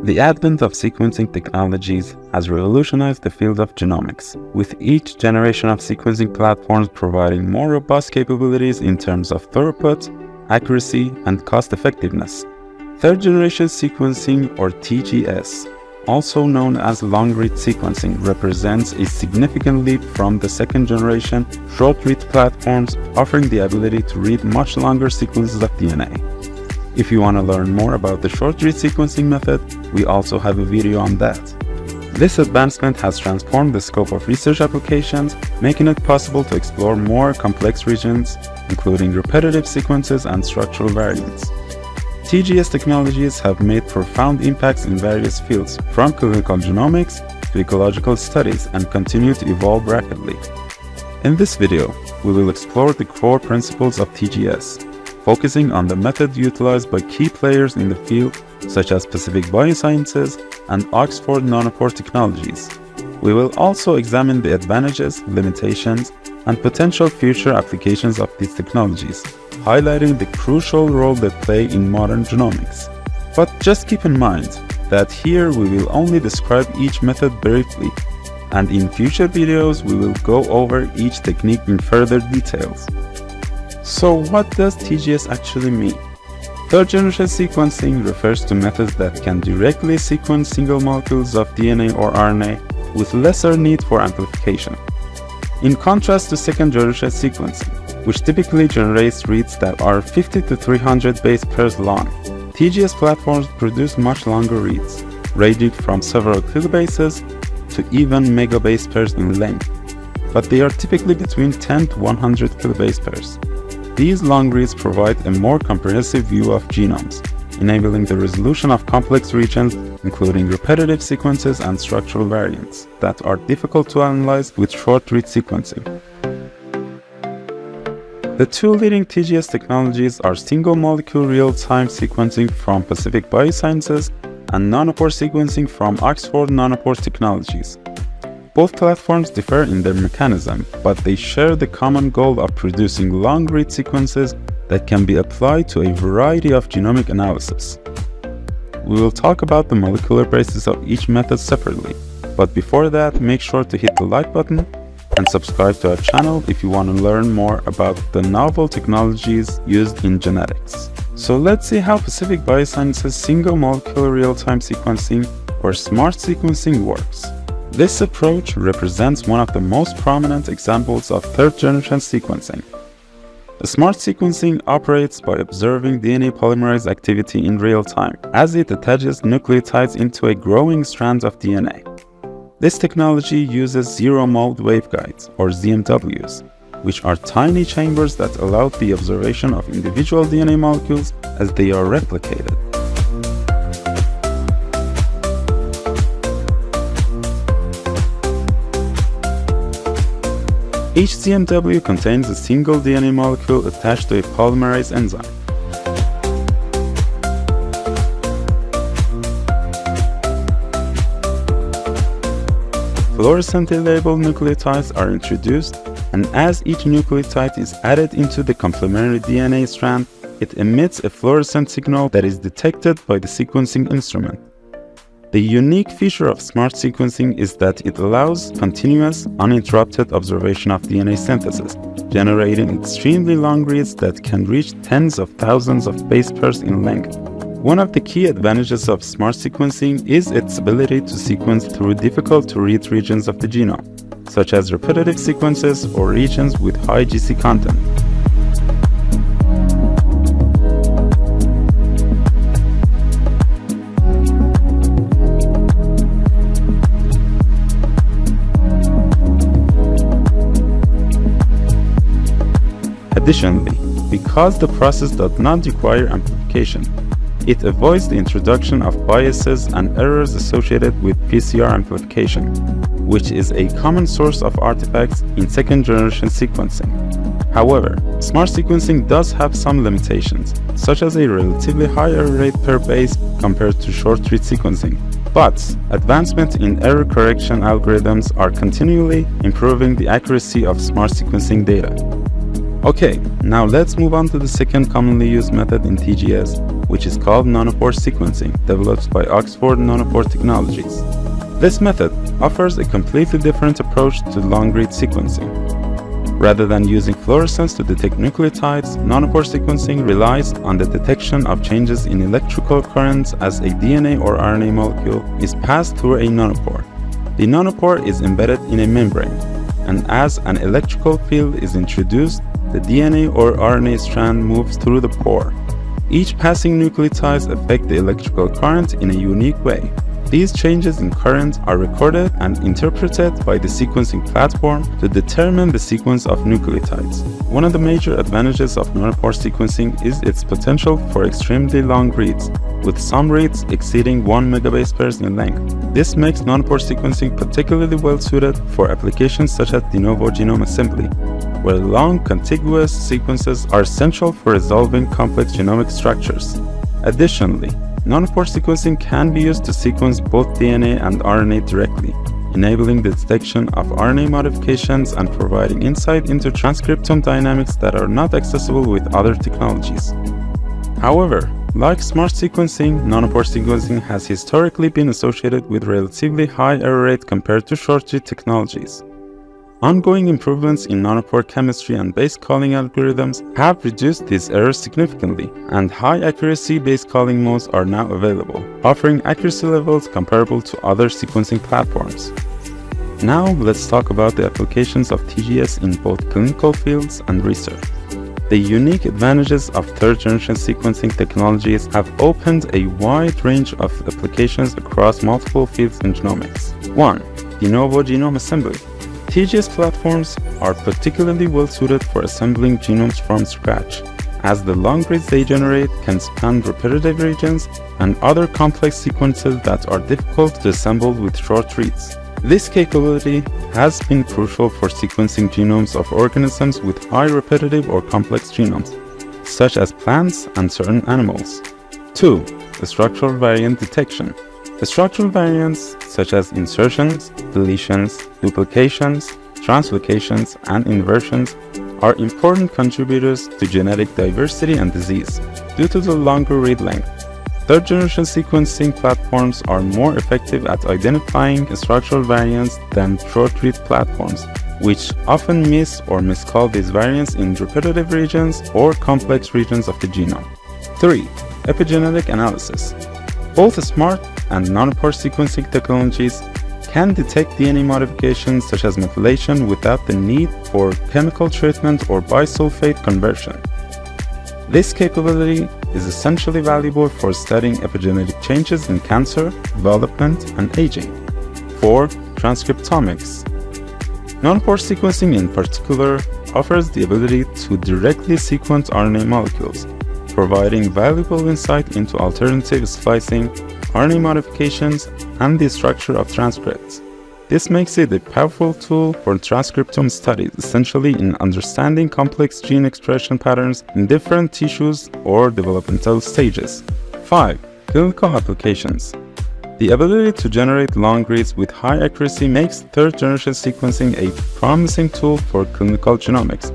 The advent of sequencing technologies has revolutionized the field of genomics, with each generation of sequencing platforms providing more robust capabilities in terms of throughput, accuracy, and cost-effectiveness. Third-generation sequencing, or TGS, also known as long-read sequencing, represents a significant leap from the second-generation short-read platforms, offering the ability to read much longer sequences of DNA. If you want to learn more about the short-read sequencing method, we also have a video on that. This advancement has transformed the scope of research applications, making it possible to explore more complex regions, including repetitive sequences and structural variants. TGS technologies have made profound impacts in various fields, from clinical genomics to ecological studies, and continue to evolve rapidly. In this video, we will explore the core principles of TGS, focusing on the method utilized by key players in the field, such as Pacific Biosciences and Oxford Nanopore technologies. We will also examine the advantages, limitations, and potential future applications of these technologies, highlighting the crucial role they play in modern genomics. But just keep in mind that here we will only describe each method briefly, and in future videos we will go over each technique in further details. So what does TGS actually mean? Third-generation sequencing refers to methods that can directly sequence single molecules of DNA or RNA with lesser need for amplification. In contrast to second-generation sequencing, which typically generates reads that are 50 to 300 base pairs long, TGS platforms produce much longer reads, ranging from several kilobases to even megabase pairs in length, but they are typically between 10 to 100 kilobase pairs. These long reads provide a more comprehensive view of genomes, enabling the resolution of complex regions, including repetitive sequences and structural variants, that are difficult to analyze with short-read sequencing. The two leading TGS technologies are single-molecule real-time sequencing from Pacific Biosciences and nanopore sequencing from Oxford Nanopore technologies. Both platforms differ in their mechanism, but they share the common goal of producing long-read sequences that can be applied to a variety of genomic analysis. We will talk about the molecular basis of each method separately, but before that, make sure to hit the like button and subscribe to our channel if you want to learn more about the novel technologies used in genetics. So let's see how Pacific Biosciences single-molecule real-time sequencing, or SMRT sequencing, works. This approach represents one of the most prominent examples of third-generation sequencing. SMRT sequencing operates by observing DNA polymerase activity in real time as it attaches nucleotides into a growing strand of DNA. This technology uses zero-mode waveguides, or ZMWs, which are tiny chambers that allow the observation of individual DNA molecules as they are replicated. Each ZMW contains a single DNA molecule attached to a polymerase enzyme. Fluorescently labeled nucleotides are introduced, and as each nucleotide is added into the complementary DNA strand, it emits a fluorescent signal that is detected by the sequencing instrument. The unique feature of SMRT sequencing is that it allows continuous, uninterrupted observation of DNA synthesis, generating extremely long reads that can reach tens of thousands of base pairs in length. One of the key advantages of SMRT sequencing is its ability to sequence through difficult-to-read regions of the genome, such as repetitive sequences or regions with high GC content. Additionally, because the process does not require amplification, it avoids the introduction of biases and errors associated with PCR amplification, which is a common source of artifacts in second-generation sequencing. However, SMRT sequencing does have some limitations, such as a relatively higher rate per base compared to short-read sequencing. But advancements in error correction algorithms are continually improving the accuracy of SMRT sequencing data. Okay, now let's move on to the second commonly used method in TGS, which is called nanopore sequencing, developed by Oxford Nanopore Technologies. This method offers a completely different approach to long-read sequencing. Rather than using fluorescence to detect nucleotides, nanopore sequencing relies on the detection of changes in electrical currents as a DNA or RNA molecule is passed through a nanopore. The nanopore is embedded in a membrane, and as an electrical field is introduced, the DNA or RNA strand moves through the pore. Each passing nucleotides affect the electrical current in a unique way. These changes in current are recorded and interpreted by the sequencing platform to determine the sequence of nucleotides. One of the major advantages of nanopore sequencing is its potential for extremely long reads, with some reads exceeding 1 megabase pairs in length. This makes nanopore sequencing particularly well suited for applications such as de novo genome assembly, where long contiguous sequences are essential for resolving complex genomic structures. Additionally, nanopore sequencing can be used to sequence both DNA and RNA directly, enabling the detection of RNA modifications and providing insight into transcriptome dynamics that are not accessible with other technologies. However, like smart sequencing, nanopore sequencing has historically been associated with relatively high error rate compared to short-read technologies. Ongoing improvements in nanopore chemistry and base calling algorithms have reduced these errors significantly, and high-accuracy base calling modes are now available, offering accuracy levels comparable to other sequencing platforms. Now, let's talk about the applications of TGS in both clinical fields and research. The unique advantages of third-generation sequencing technologies have opened a wide range of applications across multiple fields in genomics. 1. De novo genome assembly. TGS platforms are particularly well suited for assembling genomes from scratch, as the long reads they generate can span repetitive regions and other complex sequences that are difficult to assemble with short reads. This capability has been crucial for sequencing genomes of organisms with high repetitive or complex genomes, such as plants and certain animals. 2. Structural variant detection. Structural variants such as insertions, deletions, duplications, translocations, and inversions are important contributors to genetic diversity and disease due to the longer read length. Third-generation sequencing platforms are more effective at identifying structural variants than short-read platforms, which often miss or miscall these variants in repetitive regions or complex regions of the genome. 3. Epigenetic analysis. Both smart and nanopore sequencing technologies can detect DNA modifications such as methylation without the need for chemical treatment or bisulfate conversion. This capability is essentially valuable for studying epigenetic changes in cancer, development, and aging. 4. Transcriptomics. Nanopore sequencing in particular offers the ability to directly sequence RNA molecules, providing valuable insight into alternative splicing, RNA modifications, and the structure of transcripts. This makes it a powerful tool for transcriptome studies, essentially in understanding complex gene expression patterns in different tissues or developmental stages. 5. Clinical applications. The ability to generate long reads with high accuracy makes third-generation sequencing a promising tool for clinical genomics,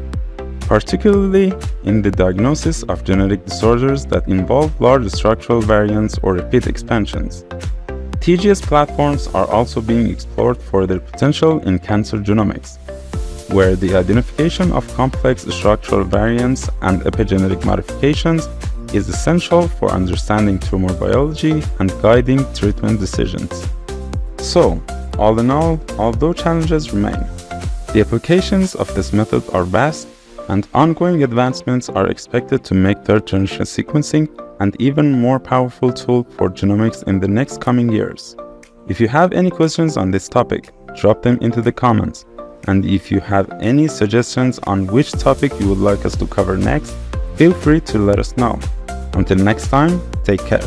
particularly in the diagnosis of genetic disorders that involve large structural variants or repeat expansions. TGS platforms are also being explored for their potential in cancer genomics, where the identification of complex structural variants and epigenetic modifications is essential for understanding tumor biology and guiding treatment decisions. So, all in all, although challenges remain, the applications of this method are vast, and ongoing advancements are expected to make third-generation sequencing an even more powerful tool for genomics in the next coming years. If you have any questions on this topic, drop them into the comments. And if you have any suggestions on which topic you would like us to cover next, feel free to let us know. Until next time, take care.